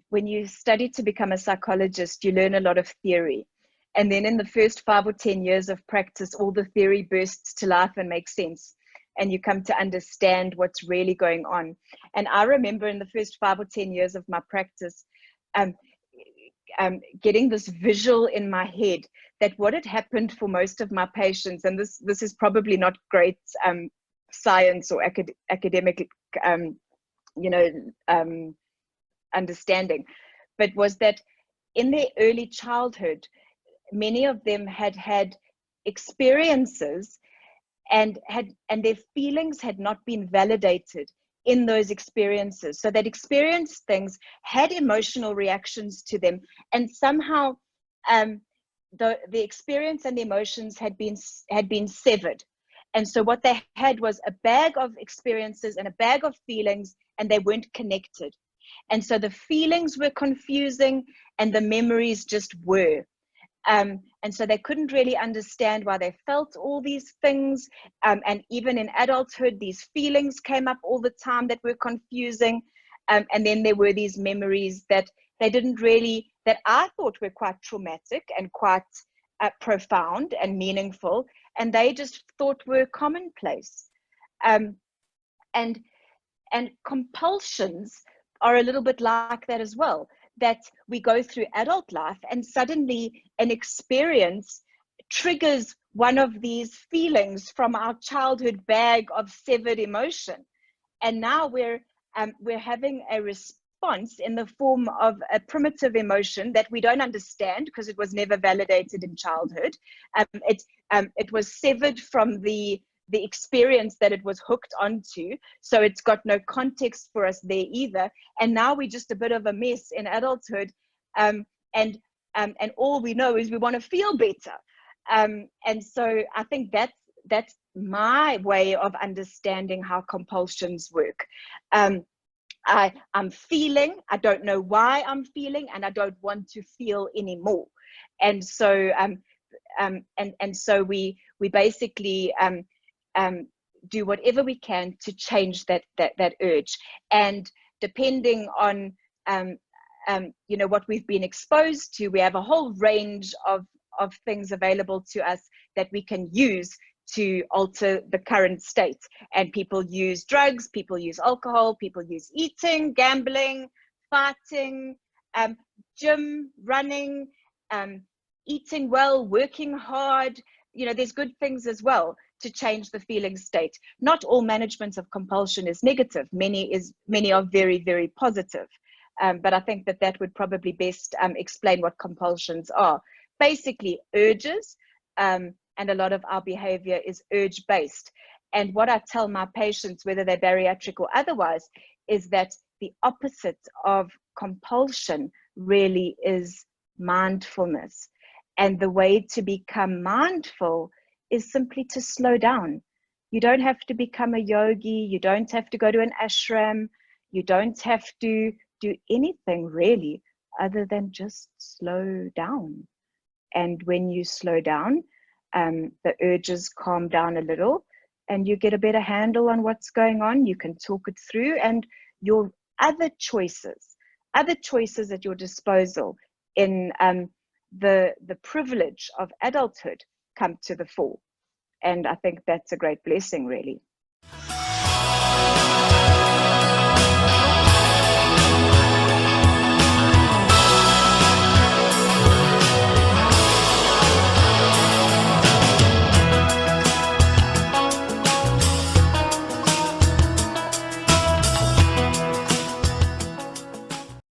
when you study to become a psychologist, you learn a lot of theory. And then in the first 5 or 10 years of practice, all the theory bursts to life and makes sense. And you come to understand what's really going on. And I remember in the first 5 or 10 years of my practice, getting this visual in my head that what had happened for most of my patients, and this is probably not great science or academic, understanding, but was that in their early childhood, many of them had experiences and their feelings had not been validated in those experiences. So that experienced things, had emotional reactions to them, and somehow the experience and the emotions had been severed. And so what they had was a bag of experiences and a bag of feelings, and they weren't connected. And so the feelings were confusing and the memories just were. And so they couldn't really understand why they felt all these things. And even in adulthood, these feelings came up all the time that were confusing. And then there were these memories that they didn't really, that I thought were quite traumatic and quite profound and meaningful, and they just thought were commonplace. And compulsions are a little bit like that as well, that we go through adult life and suddenly an experience triggers one of these feelings from our childhood bag of severed emotion. And now we're having a response in the form of a primitive emotion that we don't understand because it was never validated in childhood. It was severed from the experience that it was hooked onto, so it's got no context for us there either. And now we're just a bit of a mess in adulthood, and all we know is we want to feel better. And so I think that's my way of understanding how compulsions work. I'm feeling, I don't know why I'm feeling, and I don't want to feel anymore. And so so we basically do whatever we can to change that urge. And depending on what we've been exposed to, we have a whole range of things available to us that we can use to alter the current state. And people use drugs, people use alcohol, people use eating, gambling, fighting, gym, running, eating well, working hard. There's good things as well to change the feeling state. Not all management of compulsion is negative. Many are very, very positive. But I think that would probably best explain what compulsions are. Basically urges, and a lot of our behavior is urge-based. And what I tell my patients, whether they're bariatric or otherwise, is that the opposite of compulsion really is mindfulness. And the way to become mindful is simply to slow down. You don't have to become a yogi. You don't have to go to an ashram. You don't have to do anything really other than just slow down. And when you slow down, the urges calm down a little and you get a better handle on what's going on. You can talk it through, and your other choices at your disposal in the privilege of adulthood come to the fore. And I think that's a great blessing, really.